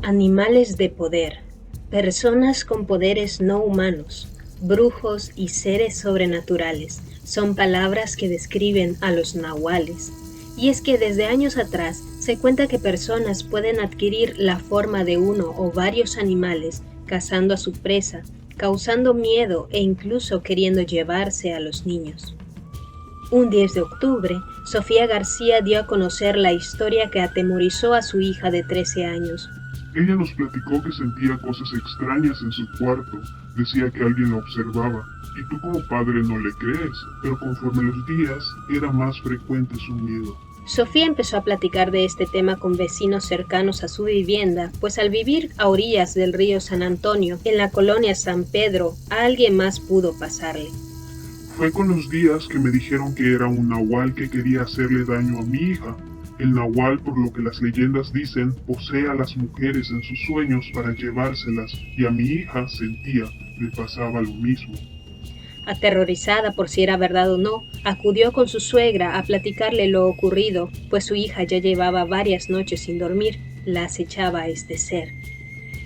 Animales de poder, personas con poderes no humanos, brujos y seres sobrenaturales, son palabras que describen a los nahuales. Y es que desde años atrás se cuenta que personas pueden adquirir la forma de uno o varios animales, cazando a su presa, causando miedo e incluso queriendo llevarse a los niños. Un 10 de octubre, Sofía García dio a conocer la historia que atemorizó a su hija de 13 años. Ella nos platicó que sentía cosas extrañas en su cuarto, decía que alguien la observaba, y tú como padre no le crees, pero conforme los días era más frecuente su miedo. Sofía empezó a platicar de este tema con vecinos cercanos a su vivienda, pues al vivir a orillas del río San Antonio, en la colonia San Pedro, a alguien más pudo pasarle. Fue con los días que me dijeron que era un nahual que quería hacerle daño a mi hija. El nahual, por lo que las leyendas dicen, posee a las mujeres en sus sueños para llevárselas, y a mi hija, sentía, le pasaba lo mismo. Aterrorizada por si era verdad o no, acudió con su suegra a platicarle lo ocurrido, pues su hija ya llevaba varias noches sin dormir, la acechaba este ser.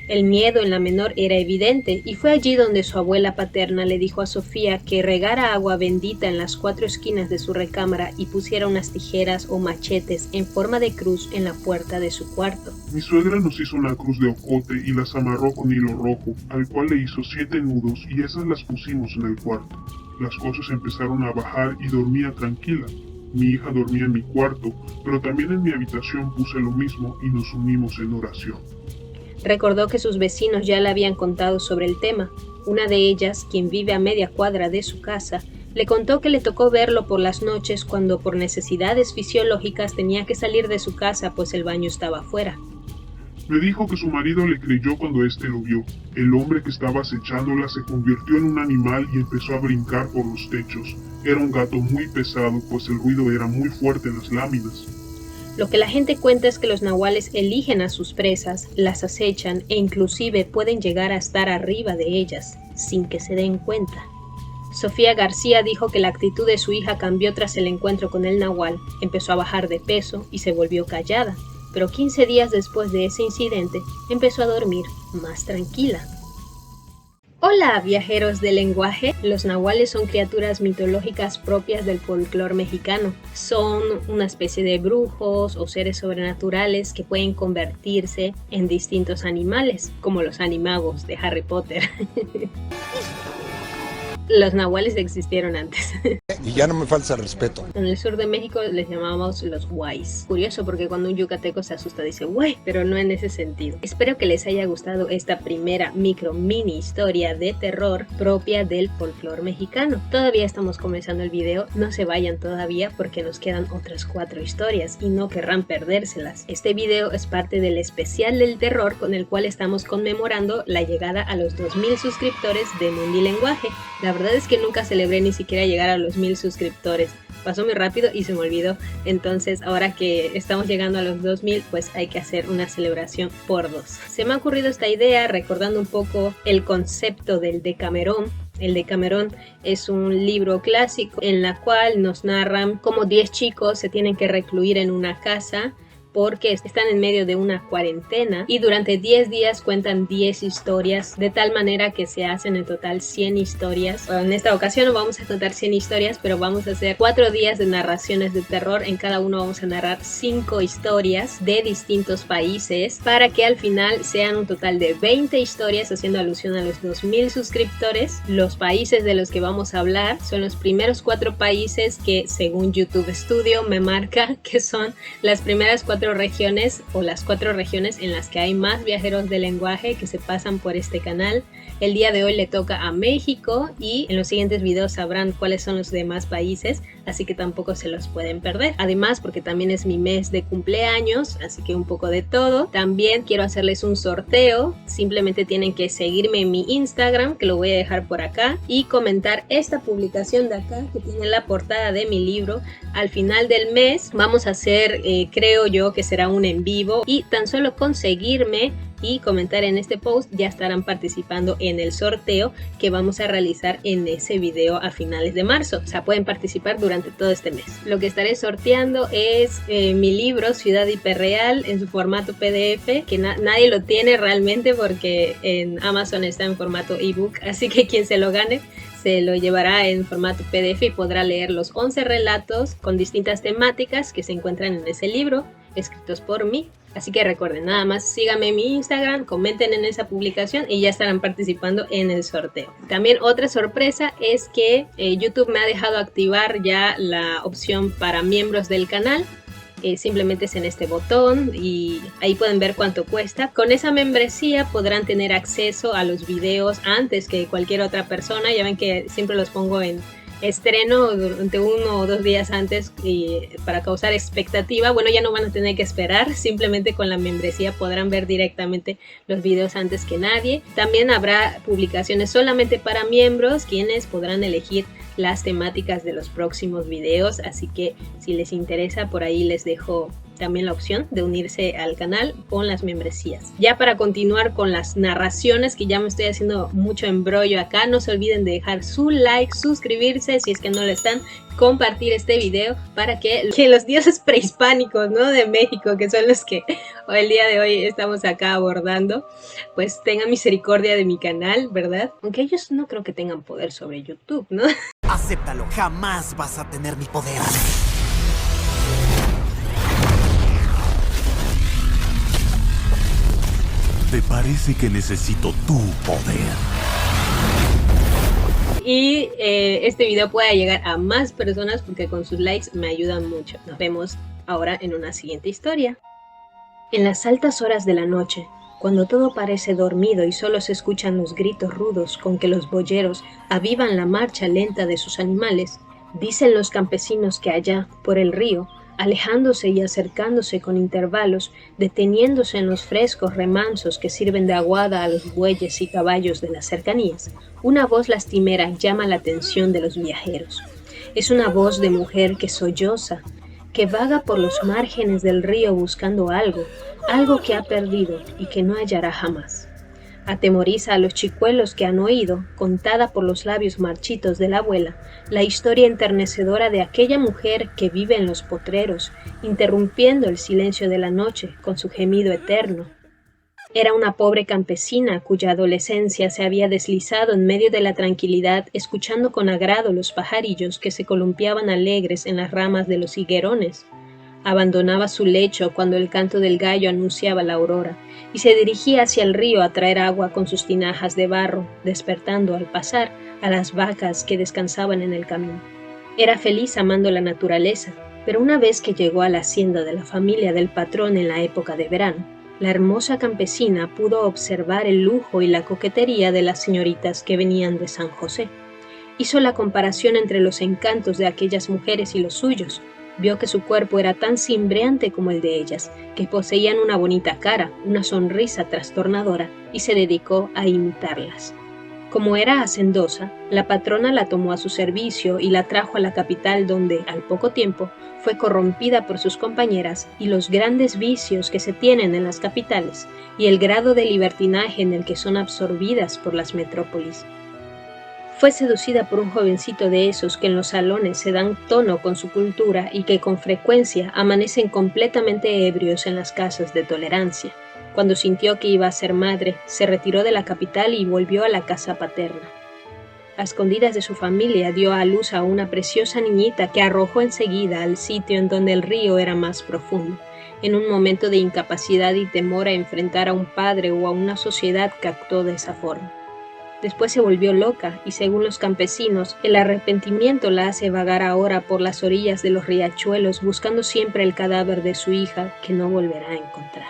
El miedo en la menor era evidente y fue allí donde su abuela paterna le dijo a Sofía que regara agua bendita en las 4 esquinas de su recámara y pusiera unas tijeras o machetes en forma de cruz en la puerta de su cuarto. Mi suegra nos hizo una cruz de ocote y las amarró con hilo rojo, al cual le hizo 7 nudos y esas las pusimos en el cuarto. Las cosas empezaron a bajar y dormía tranquila. Mi hija dormía en mi cuarto, pero también en mi habitación puse lo mismo y nos unimos en oración. Recordó que sus vecinos ya le habían contado sobre el tema. Una de ellas, quien vive a media cuadra de su casa, le contó que le tocó verlo por las noches cuando por necesidades fisiológicas tenía que salir de su casa pues el baño estaba afuera. Me dijo que su marido le creyó cuando éste lo vio. El hombre que estaba acechándola se convirtió en un animal y empezó a brincar por los techos. Era un gato muy pesado pues el ruido era muy fuerte en las láminas. Lo que la gente cuenta es que los nahuales eligen a sus presas, las acechan e inclusive pueden llegar a estar arriba de ellas, sin que se den cuenta. Sofía García dijo que la actitud de su hija cambió tras el encuentro con el nahual, empezó a bajar de peso y se volvió callada, pero 15 días después de ese incidente empezó a dormir más tranquila. Hola, viajeros del lenguaje. Los nahuales son criaturas mitológicas propias del folclore mexicano. Son una especie de brujos o seres sobrenaturales que pueden convertirse en distintos animales, como los animagos de Harry Potter. Los nahuales existieron antes. Y ya no me falta el respeto. En el sur de México les llamábamos los guays. Curioso porque cuando un yucateco se asusta dice güey, pero no en ese sentido. Espero que les haya gustado esta primera mini historia de terror propia del folclore mexicano. Todavía estamos comenzando el video, no se vayan todavía porque nos quedan otras 4 historias y no querrán perdérselas. Este video es parte del especial del terror con el cual estamos conmemorando la llegada a los 2000 suscriptores de Mundi Lenguaje. La verdad es que nunca celebré ni siquiera llegar a los 1000 suscriptores. Pasó muy rápido y se me olvidó. Entonces, ahora que estamos llegando a los 2000, pues hay que hacer una celebración por 2. Se me ha ocurrido esta idea recordando un poco el concepto del Decamerón. El Decamerón es un libro clásico en la cual nos narran cómo 10 chicos se tienen que recluir en una casa porque están en medio de una cuarentena y durante 10 días cuentan 10 historias, de tal manera que se hacen en total 100 historias. En esta ocasión no vamos a contar 100 historias, pero vamos a hacer 4 días de narraciones de terror. En cada uno vamos a narrar 5 historias de distintos países para que al final sean un total de 20 historias, haciendo alusión a los 2000 suscriptores. Los países de los que vamos a hablar son los primeros 4 países que, según YouTube Studio, me marca que son las primeras 4 regiones o las 4 regiones en las que hay más viajeros de lenguaje que se pasan por este canal. El día de hoy le toca a México y en los siguientes videos sabrán cuáles son los demás países, así que tampoco se los pueden perder. Además, porque también es mi mes de cumpleaños, así que un poco de todo. También quiero hacerles un sorteo, simplemente tienen que seguirme en mi Instagram, que lo voy a dejar por acá, y comentar esta publicación de acá que tiene la portada de mi libro. Al final del mes vamos a hacer, creo yo que será un en vivo, y tan solo con seguirme y comentar en este post, ya estarán participando en el sorteo que vamos a realizar en ese video a finales de marzo. O sea, pueden participar durante todo este mes. Lo que estaré sorteando es mi libro Ciudad Hiperreal en su formato PDF, que nadie lo tiene realmente porque en Amazon está en formato ebook, así que quien se lo gane se lo llevará en formato PDF y podrá leer los 11 relatos con distintas temáticas que se encuentran en ese libro, escritos por mí. Así que recuerden, nada más síganme en mi Instagram, comenten en esa publicación y ya estarán participando en el sorteo. También otra sorpresa es que YouTube me ha dejado activar ya la opción para miembros del canal. Simplemente es en este botón y ahí pueden ver cuánto cuesta. Con esa membresía podrán tener acceso a los videos antes que cualquier otra persona. Ya ven que siempre los pongo en estreno durante 1 o 2 días antes para causar expectativa. Bueno, ya no van a tener que esperar, simplemente con la membresía podrán ver directamente los videos antes que nadie. También habrá publicaciones solamente para miembros, quienes podrán elegir las temáticas de los próximos videos, así que si les interesa, por ahí les dejo también la opción de unirse al canal con las membresías. Ya para continuar con las narraciones, que ya me estoy haciendo mucho embrollo acá, no se olviden de dejar su like, suscribirse si es que no lo están, compartir este video para que los dioses prehispánicos, ¿no?, de México, que son los que el día de hoy estamos acá abordando, pues tengan misericordia de mi canal, ¿verdad? Aunque ellos no creo que tengan poder sobre YouTube, ¿no? Acéptalo, jamás vas a tener mi poder. ¿Te parece que necesito tu poder? Y este video pueda llegar a más personas porque con sus likes me ayudan mucho. Nos vemos ahora en una siguiente historia. En las altas horas de la noche, cuando todo parece dormido y solo se escuchan los gritos rudos con que los boyeros avivan la marcha lenta de sus animales, dicen los campesinos que allá, por el río, alejándose y acercándose con intervalos, deteniéndose en los frescos remansos que sirven de aguada a los bueyes y caballos de las cercanías, una voz lastimera llama la atención de los viajeros. Es una voz de mujer que solloza, que vaga por los márgenes del río buscando algo que ha perdido y que no hallará jamás. Atemoriza a los chicuelos que han oído, contada por los labios marchitos de la abuela, la historia enternecedora de aquella mujer que vive en los potreros, interrumpiendo el silencio de la noche con su gemido eterno. Era una pobre campesina cuya adolescencia se había deslizado en medio de la tranquilidad, escuchando con agrado los pajarillos que se columpiaban alegres en las ramas de los higuerones. Abandonaba su lecho cuando el canto del gallo anunciaba la aurora, y se dirigía hacia el río a traer agua con sus tinajas de barro, despertando al pasar a las vacas que descansaban en el camino. Era feliz amando la naturaleza, pero una vez que llegó a la hacienda de la familia del patrón en la época de verano, la hermosa campesina pudo observar el lujo y la coquetería de las señoritas que venían de San José. Hizo la comparación entre los encantos de aquellas mujeres y los suyos. Vio que su cuerpo era tan cimbreante como el de ellas, que poseían una bonita cara, una sonrisa trastornadora, y se dedicó a imitarlas. Como era hacendosa, la patrona la tomó a su servicio y la trajo a la capital donde, al poco tiempo, fue corrompida por sus compañeras y los grandes vicios que se tienen en las capitales y el grado de libertinaje en el que son absorbidas por las metrópolis. Fue seducida por un jovencito de esos que en los salones se dan tono con su cultura y que con frecuencia amanecen completamente ebrios en las casas de tolerancia. Cuando sintió que iba a ser madre, se retiró de la capital y volvió a la casa paterna. A escondidas de su familia dio a luz a una preciosa niñita que arrojó enseguida al sitio en donde el río era más profundo, en un momento de incapacidad y temor a enfrentar a un padre o a una sociedad que actuó de esa forma. Después se volvió loca y, según los campesinos, el arrepentimiento la hace vagar ahora por las orillas de los riachuelos buscando siempre el cadáver de su hija que no volverá a encontrar.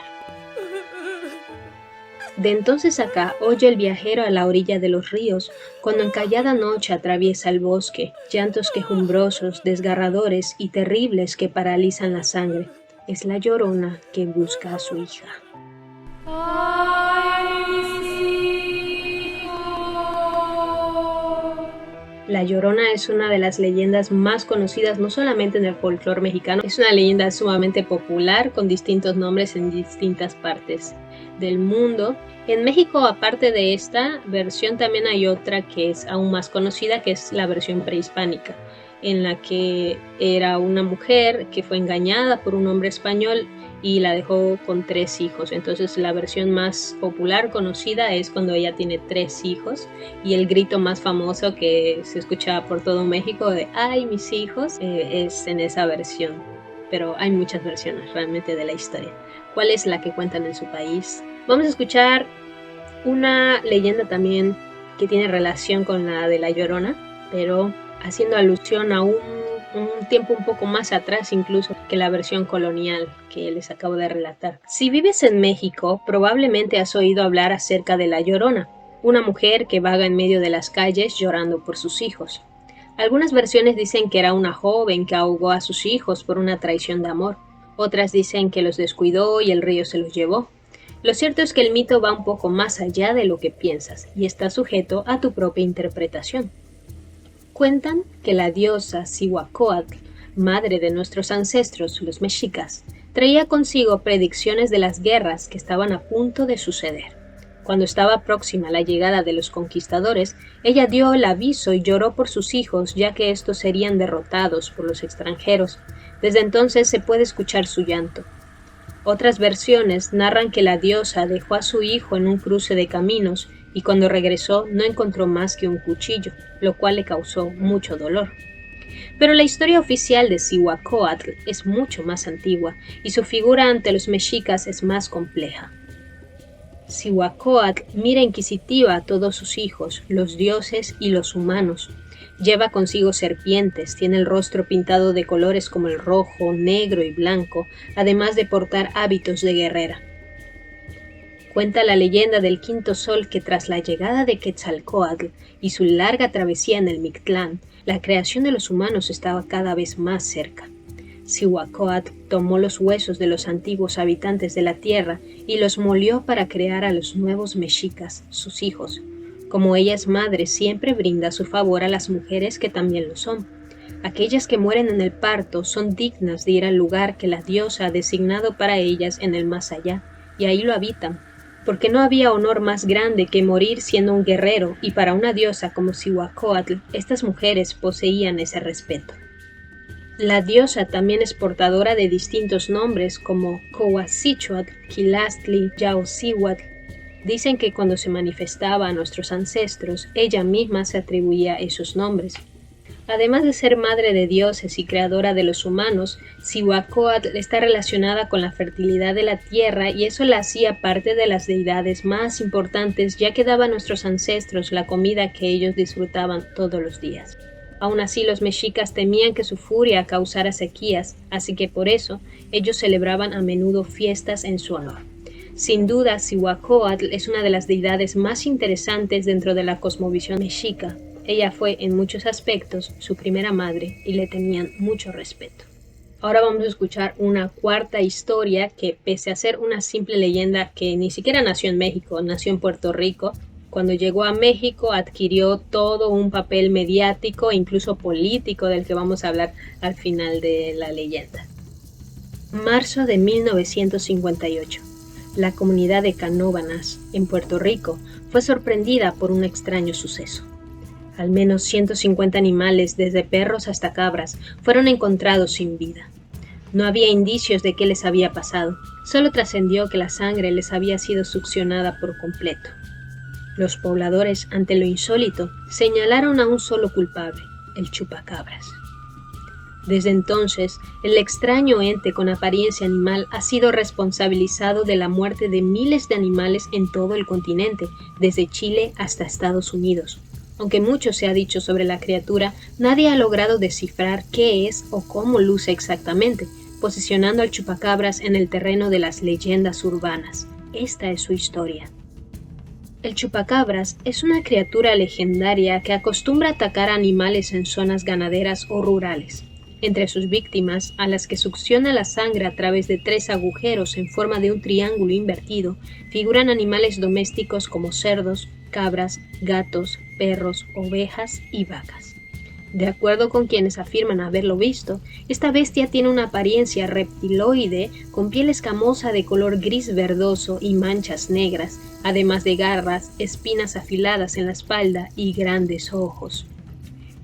De entonces acá oye el viajero a la orilla de los ríos, cuando en callada noche atraviesa el bosque, llantos quejumbrosos, desgarradores y terribles que paralizan la sangre. Es la llorona que busca a su hija. La Llorona es una de las leyendas más conocidas no solamente en el folclore mexicano, es una leyenda sumamente popular con distintos nombres en distintas partes del mundo. En México, aparte de esta versión, también hay otra que es aún más conocida, que es la versión prehispánica, en la que era una mujer que fue engañada por un hombre español y la dejó con 3 hijos. Entonces la versión más popular conocida es cuando ella tiene 3 hijos, y el grito más famoso que se escucha por todo México de ¡ay, mis hijos! Es en esa versión. Pero hay muchas versiones realmente de la historia. ¿Cuál es la que cuentan en su país? Vamos a escuchar una leyenda también que tiene relación con la de La Llorona, pero haciendo alusión a un tiempo un poco más atrás incluso que la versión colonial que les acabo de relatar. Si vives en México, probablemente has oído hablar acerca de La Llorona, una mujer que vaga en medio de las calles llorando por sus hijos. Algunas versiones dicen que era una joven que ahogó a sus hijos por una traición de amor. Otras dicen que los descuidó y el río se los llevó. Lo cierto es que el mito va un poco más allá de lo que piensas y está sujeto a tu propia interpretación. Cuentan que la diosa Cihuacóatl, madre de nuestros ancestros, los mexicas, traía consigo predicciones de las guerras que estaban a punto de suceder. Cuando estaba próxima la llegada de los conquistadores, ella dio el aviso y lloró por sus hijos, ya que estos serían derrotados por los extranjeros. Desde entonces se puede escuchar su llanto. Otras versiones narran que la diosa dejó a su hijo en un cruce de caminos y cuando regresó no encontró más que un cuchillo, lo cual le causó mucho dolor. Pero la historia oficial de Cihuacóatl es mucho más antigua y su figura ante los mexicas es más compleja. Cihuacóatl mira inquisitiva a todos sus hijos, los dioses y los humanos. Lleva consigo serpientes, tiene el rostro pintado de colores como el rojo, negro y blanco, además de portar hábitos de guerrera. Cuenta la leyenda del quinto sol que tras la llegada de Quetzalcóatl y su larga travesía en el Mictlán, la creación de los humanos estaba cada vez más cerca. Cihuacóatl tomó los huesos de los antiguos habitantes de la tierra y los molió para crear a los nuevos mexicas, sus hijos. Como ella es madre, siempre brinda su favor a las mujeres que también lo son. Aquellas que mueren en el parto son dignas de ir al lugar que la diosa ha designado para ellas en el más allá, y ahí lo habitan, porque no había honor más grande que morir siendo un guerrero, y para una diosa como Cihuacóatl, estas mujeres poseían ese respeto. La diosa también es portadora de distintos nombres como Coaxichuatl, Quilastli, Yaocihuatl. Dicen que cuando se manifestaba a nuestros ancestros, ella misma se atribuía esos nombres. Además de ser madre de dioses y creadora de los humanos, Cihuacóatl está relacionada con la fertilidad de la tierra y eso la hacía parte de las deidades más importantes, ya que daba a nuestros ancestros la comida que ellos disfrutaban todos los días. Aún así, los mexicas temían que su furia causara sequías, así que por eso ellos celebraban a menudo fiestas en su honor. Sin duda, Cihuacóatl es una de las deidades más interesantes dentro de la cosmovisión mexica. Ella fue, en muchos aspectos, su primera madre y le tenían mucho respeto. Ahora vamos a escuchar una cuarta historia que, pese a ser una simple leyenda que ni siquiera nació en México, nació en Puerto Rico, cuando llegó a México adquirió todo un papel mediático e incluso político del que vamos a hablar al final de la leyenda. Marzo de 1958. La comunidad de Canóvanas, en Puerto Rico, fue sorprendida por un extraño suceso. Al menos 150 animales, desde perros hasta cabras, fueron encontrados sin vida. No había indicios de qué les había pasado, solo trascendió que la sangre les había sido succionada por completo. Los pobladores, ante lo insólito, señalaron a un solo culpable, el chupacabras. Desde entonces, el extraño ente con apariencia animal ha sido responsabilizado de la muerte de miles de animales en todo el continente, desde Chile hasta Estados Unidos. Aunque mucho se ha dicho sobre la criatura, nadie ha logrado descifrar qué es o cómo luce exactamente, posicionando al chupacabras en el terreno de las leyendas urbanas. Esta es su historia. El chupacabras es una criatura legendaria que acostumbra atacar a animales en zonas ganaderas o rurales. Entre sus víctimas, a las que succiona la sangre a través de 3 agujeros en forma de un triángulo invertido, figuran animales domésticos como cerdos, cabras, gatos, perros, ovejas y vacas. De acuerdo con quienes afirman haberlo visto, esta bestia tiene una apariencia reptiloide con piel escamosa de color gris verdoso y manchas negras, además de garras, espinas afiladas en la espalda y grandes ojos.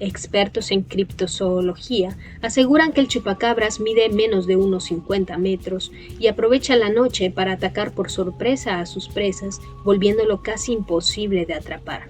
Expertos en criptozoología aseguran que el chupacabras mide menos de unos 50 metros y aprovecha la noche para atacar por sorpresa a sus presas, volviéndolo casi imposible de atrapar.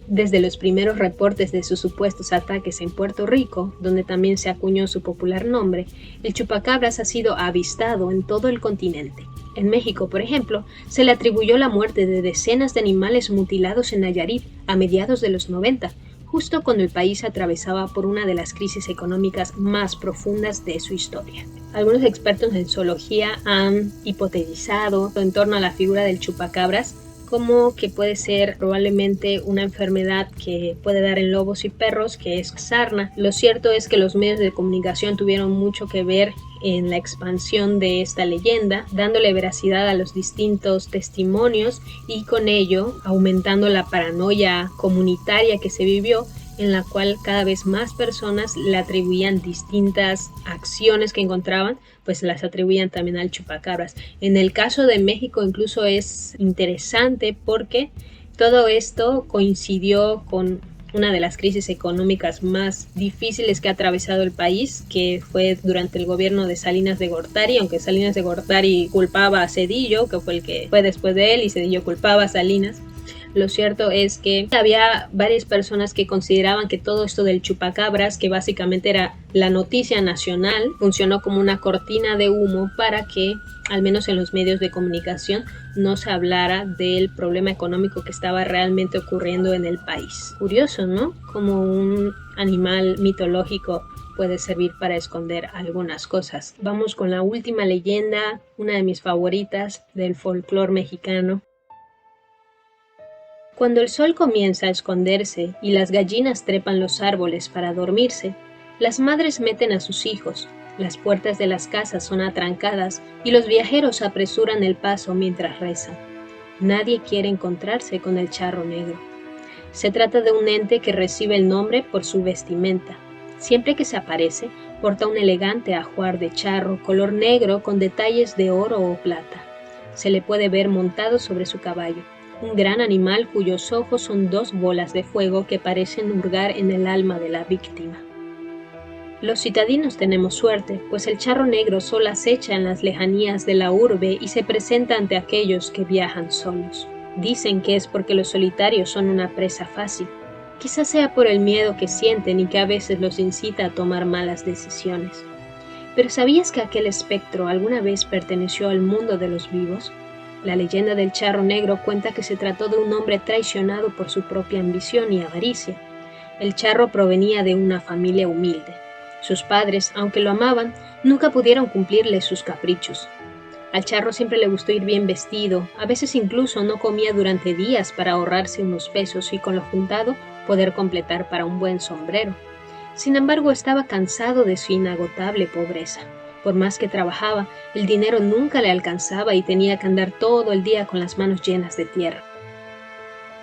Desde los primeros reportes de sus supuestos ataques en Puerto Rico, donde también se acuñó su popular nombre, el chupacabras ha sido avistado en todo el continente. En México, por ejemplo, se le atribuyó la muerte de decenas de animales mutilados en Nayarit a mediados de los 90, justo cuando el país atravesaba por una de las crisis económicas más profundas de su historia. Algunos expertos en zoología han hipotetizado en torno a la figura del chupacabras como que puede ser probablemente una enfermedad que puede dar en lobos y perros, que es sarna. Lo cierto es que los medios de comunicación tuvieron mucho que ver en la expansión de esta leyenda, dándole veracidad a los distintos testimonios y con ello aumentando la paranoia comunitaria que se vivió, en la cual cada vez más personas le atribuían distintas acciones que encontraban, pues las atribuían también al chupacabras. En el caso de México incluso es interesante porque todo esto coincidió con una de las crisis económicas más difíciles que ha atravesado el país, que fue durante el gobierno de Salinas de Gortari, aunque Salinas de Gortari culpaba a Zedillo, que fue el que fue después de él, y Zedillo culpaba a Salinas. Lo cierto es que había varias personas que consideraban que todo esto del chupacabras, que básicamente era la noticia nacional, funcionó como una cortina de humo para que, al menos en los medios de comunicación, no se hablara del problema económico que estaba realmente ocurriendo en el país. Curioso, ¿no? Como un animal mitológico puede servir para esconder algunas cosas. Vamos con la última leyenda, una de mis favoritas del folclore mexicano. Cuando el sol comienza a esconderse y las gallinas trepan los árboles para dormirse, las madres meten a sus hijos, las puertas de las casas son atrancadas y los viajeros apresuran el paso mientras rezan. Nadie quiere encontrarse con el charro negro. Se trata de un ente que recibe el nombre por su vestimenta. Siempre que se aparece, porta un elegante ajuar de charro color negro con detalles de oro o plata. Se le puede ver montado sobre su caballo, un gran animal cuyos ojos son dos bolas de fuego que parecen hurgar en el alma de la víctima. Los citadinos tenemos suerte, pues el charro negro solo acecha en las lejanías de la urbe y se presenta ante aquellos que viajan solos. Dicen que es porque los solitarios son una presa fácil. Quizás sea por el miedo que sienten y que a veces los incita a tomar malas decisiones. ¿Pero sabías que aquel espectro alguna vez perteneció al mundo de los vivos? La leyenda del charro negro cuenta que se trató de un hombre traicionado por su propia ambición y avaricia. El charro provenía de una familia humilde. Sus padres, aunque lo amaban, nunca pudieron cumplirle sus caprichos. Al charro siempre le gustó ir bien vestido, a veces incluso no comía durante días para ahorrarse unos pesos y con lo juntado poder completar para un buen sombrero. Sin embargo, estaba cansado de su inagotable pobreza. Por más que trabajaba, el dinero nunca le alcanzaba y tenía que andar todo el día con las manos llenas de tierra.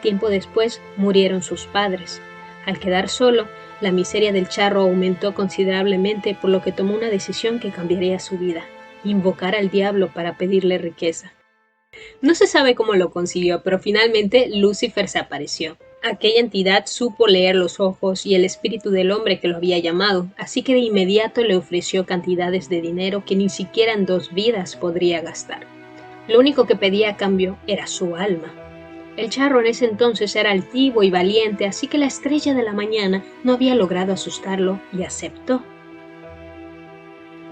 Tiempo después murieron sus padres. Al quedar solo, la miseria del charro aumentó considerablemente, por lo que tomó una decisión que cambiaría su vida: invocar al diablo para pedirle riqueza. No se sabe cómo lo consiguió, pero finalmente Lucifer se apareció. Aquella entidad supo leer los ojos y el espíritu del hombre que lo había llamado, así que de inmediato le ofreció cantidades de dinero que ni siquiera en 2 vidas podría gastar. Lo único que pedía a cambio era su alma. El charro en ese entonces era altivo y valiente, así que la estrella de la mañana no había logrado asustarlo y aceptó.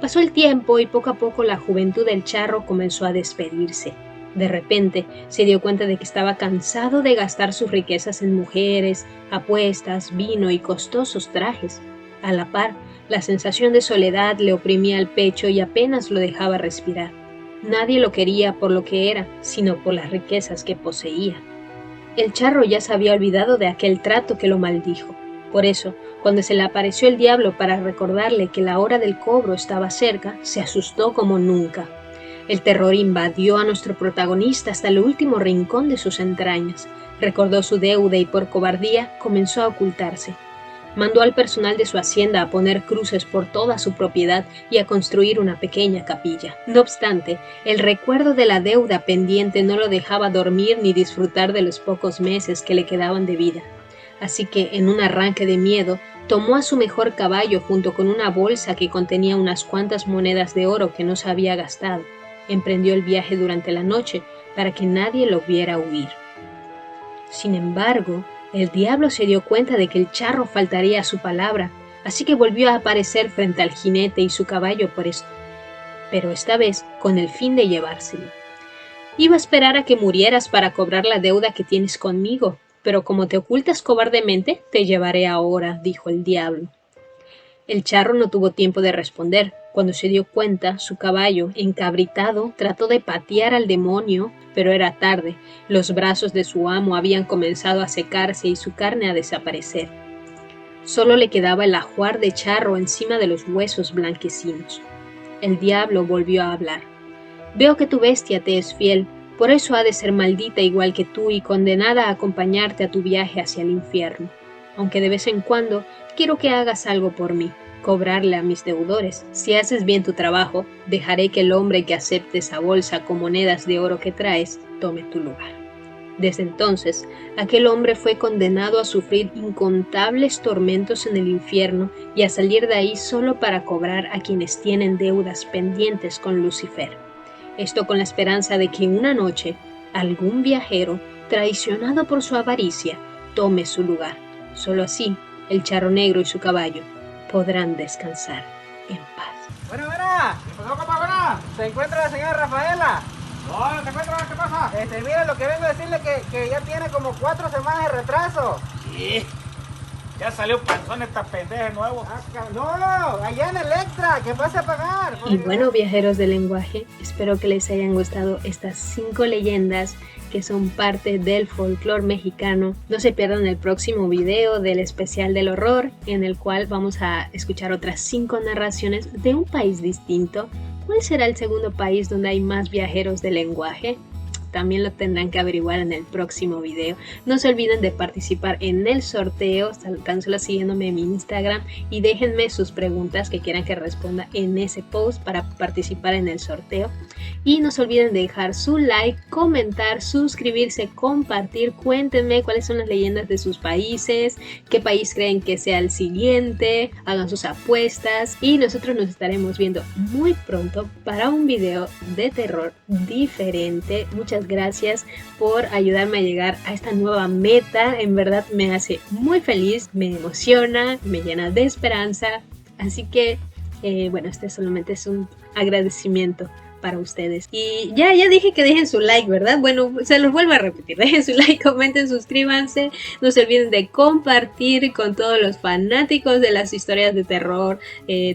Pasó el tiempo y poco a poco la juventud del charro comenzó a despedirse. De repente se dio cuenta de que estaba cansado de gastar sus riquezas en mujeres, apuestas, vino y costosos trajes. A la par, la sensación de soledad le oprimía el pecho y apenas lo dejaba respirar. Nadie lo quería por lo que era, sino por las riquezas que poseía. El charro ya se había olvidado de aquel trato que lo maldijo. Por eso, cuando se le apareció el diablo para recordarle que la hora del cobro estaba cerca, se asustó como nunca. El terror invadió a nuestro protagonista hasta el último rincón de sus entrañas. Recordó su deuda y por cobardía comenzó a ocultarse. Mandó al personal de su hacienda a poner cruces por toda su propiedad y a construir una pequeña capilla. No obstante, el recuerdo de la deuda pendiente no lo dejaba dormir ni disfrutar de los pocos meses que le quedaban de vida. Así que, en un arranque de miedo, tomó a su mejor caballo junto con una bolsa que contenía unas cuantas monedas de oro que no se había gastado. Emprendió el viaje durante la noche para que nadie lo viera huir. Sin embargo, el diablo se dio cuenta de que el charro faltaría a su palabra, así que volvió a aparecer frente al jinete y su caballo pero esta vez con el fin de llevárselo. Iba a esperar a que murieras para cobrar la deuda que tienes conmigo, pero como te ocultas cobardemente, te llevaré ahora, dijo el diablo. El charro no tuvo tiempo de responder. Cuando se dio cuenta, su caballo, encabritado, trató de patear al demonio, pero era tarde. Los brazos de su amo habían comenzado a secarse y su carne a desaparecer. Solo le quedaba el ajuar de charro encima de los huesos blanquecinos. El diablo volvió a hablar. Veo que tu bestia te es fiel, por eso ha de ser maldita igual que tú y condenada a acompañarte a tu viaje hacia el infierno. Aunque de vez en cuando quiero que hagas algo por mí, cobrarle a mis deudores. Si haces bien tu trabajo, dejaré que el hombre que acepte esa bolsa con monedas de oro que traes tome tu lugar. Desde entonces, aquel hombre fue condenado a sufrir incontables tormentos en el infierno y a salir de ahí solo para cobrar a quienes tienen deudas pendientes con Lucifer. Esto con la esperanza de que una noche algún viajero, traicionado por su avaricia, tome su lugar. Solo así, el charro negro y su caballo podrán descansar en paz. Bueno, ¿qué pasó, compa? Buena. ¿Se encuentra la señora Rafaela? No, se encuentra. ¿Qué pasa? Mire, lo que vengo a decirle que ya tiene como 4 semanas de retraso. Sí. Ya salió panzón esta pendeja de nuevo. No, allá en Electra, que pase a pagar. Y bueno, viajeros del lenguaje, espero que les hayan gustado estas 5 leyendas que son parte del folclore mexicano. No se pierdan el próximo video del especial del horror, en el cual vamos a escuchar otras 5 narraciones de un país distinto. ¿Cuál será el segundo país donde hay más viajeros del lenguaje? También lo tendrán que averiguar en el próximo video. No se olviden de participar en el sorteo, tan solo siguiéndome en mi Instagram, y déjenme sus preguntas que quieran que responda en ese post para participar en el sorteo. Y no se olviden de dejar su like, comentar, suscribirse, compartir. Cuéntenme cuáles son las leyendas de sus países, qué país creen que sea el siguiente, hagan sus apuestas y nosotros nos estaremos viendo muy pronto para un video de terror diferente. Muchas gracias por ayudarme a llegar a esta nueva meta. En verdad me hace muy feliz, me emociona, me llena de esperanza. Así que, bueno, este solamente es un agradecimiento para ustedes. Y ya dije que dejen su like, ¿verdad? Bueno, se los vuelvo a repetir. Dejen su like, comenten, suscríbanse. No se olviden de compartir con todos los fanáticos de las historias de terror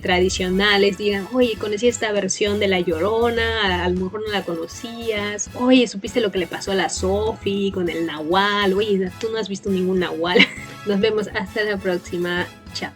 tradicionales. Digan, oye, conocí esta versión de La Llorona, a lo mejor no la conocías. Oye, ¿supiste lo que le pasó a la Sophie con el Nahual? Oye, tú no has visto ningún Nahual. Nos vemos hasta la próxima. Chao.